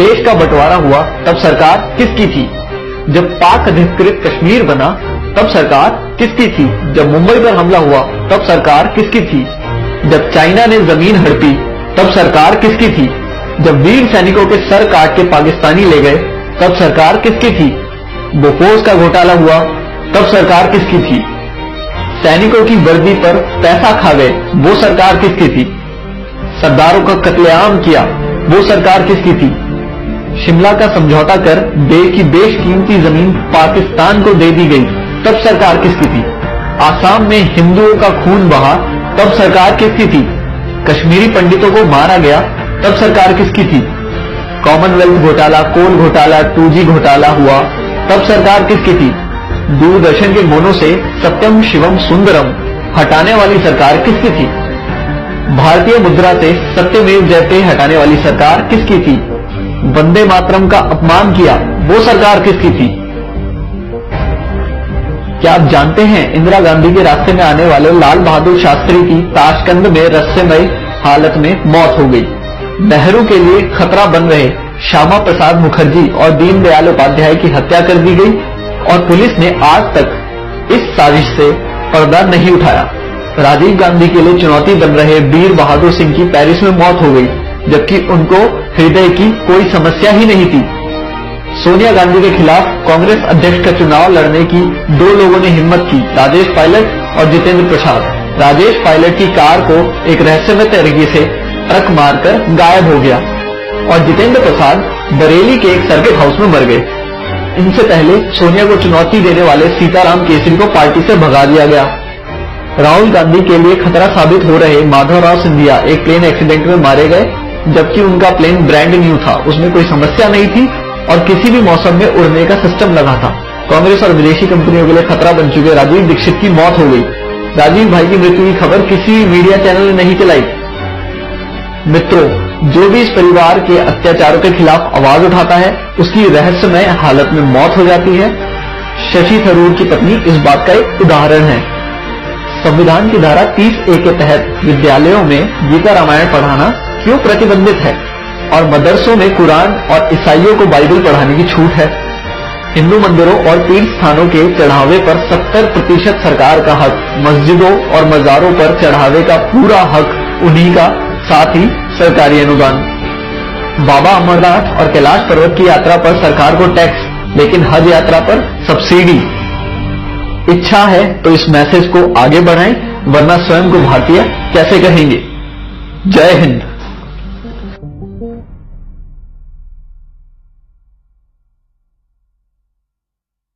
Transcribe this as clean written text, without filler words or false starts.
देश का बंटवारा हुआ तब सरकार किसकी थी? जब पाक अधिकृत कश्मीर बना तब सरकार किसकी थी? जब मुंबई पर हमला हुआ तब सरकार किसकी थी? जब चाइना ने जमीन हड़पी तब सरकार किसकी थी? जब वीर सैनिकों के सर काट के पाकिस्तानी ले गए तब सरकार किसकी थी? बोफोर्स का घोटाला हुआ तब सरकार किसकी थी? सैनिकों की वर्दी पर पैसा खा गए वो सरकार किसकी थी? सरदारों का कत्लेआम किया वो सरकार किसकी थी? शिमला का समझौता कर देश की बेशकीमती जमीन पाकिस्तान को दे दी गई तब सरकार किसकी थी? आसाम में हिंदुओं का खून बहा तब सरकार किसकी थी? कश्मीरी पंडितों को मारा गया तब सरकार किसकी थी? कॉमनवेल्थ घोटाला, कोल घोटाला, 2G घोटाला हुआ तब सरकार किसकी थी? दूरदर्शन के मोनो से सत्यम शिवम सुंदरम हटाने वाली सरकार किसकी थी? भारतीय मुद्रा से सत्यमेव जयते हटाने वाली सरकार किसकी थी? वंदे मातरम का अपमान किया वो सरकार किसकी थी? क्या आप जानते हैं इंदिरा गांधी के रास्ते में आने वाले लाल बहादुर शास्त्री की ताशकंद में रहस्यमय हालत में मौत हो गई। नेहरू के लिए खतरा बन रहे श्यामा प्रसाद मुखर्जी और दीनदयाल उपाध्याय की हत्या कर दी गई और पुलिस ने आज तक इस साजिश से पर्दा नहीं उठाया। राजीव गांधी के लिए चुनौती बन रहे वीर बहादुर सिंह की पेरिस में मौत हो गई, जबकि उनको हृदय की कोई समस्या ही नहीं थी। सोनिया गांधी के खिलाफ कांग्रेस अध्यक्ष का चुनाव लड़ने की दो लोगों ने हिम्मत की, राजेश पायलट और जितेंद्र प्रसाद। राजेश पायलट की कार को एक रहस्यमय तरीके से ट्रक मारकर गायब हो गया और जितेंद्र प्रसाद बरेली के एक सर्किट हाउस में मर गए। इनसे पहले सोनिया को चुनौती देने वाले सीताराम केसरी को पार्टी से भगा दिया गया। राहुल गांधी के लिए खतरा साबित हो रहे माधवराव सिंधिया एक प्लेन एक्सीडेंट में मारे गए, जबकि उनका प्लेन ब्रांड न्यू था, उसमें कोई समस्या नहीं थी और किसी भी मौसम में उड़ने का सिस्टम लगा था। कांग्रेस और विदेशी कंपनियों के लिए खतरा बन चुके राजीव दीक्षित की मौत हो गई। राजीव भाई की मृत्यु की खबर किसी भी मीडिया चैनल ने नहीं चलाई। मित्रों, जो भी इस परिवार के अत्याचारों के खिलाफ आवाज उठाता है उसकी रहस्यमय हालत में मौत हो जाती है। शशि थरूर की पत्नी इस बात का एक उदाहरण है। संविधान की धारा 30A के तहत विद्यालयों में गीता रामायण पढ़ाना क्यों प्रतिबंधित है और मदरसों में कुरान और ईसाइयों को बाइबल पढ़ाने की छूट है? हिंदू मंदिरों और तीर्थ स्थानों के चढ़ावे पर 70% सरकार का हक, मस्जिदों और मजारों पर चढ़ावे का पूरा हक उन्हीं का, साथ ही सरकारी अनुदान। बाबा अमरनाथ और कैलाश पर्वत की यात्रा पर सरकार को टैक्स, लेकिन हज यात्रा पर सब्सिडी। इच्छा है तो इस मैसेज को आगे बढ़ाएं, वरना स्वयं को भारतीय कैसे कहेंगे। जय हिंद।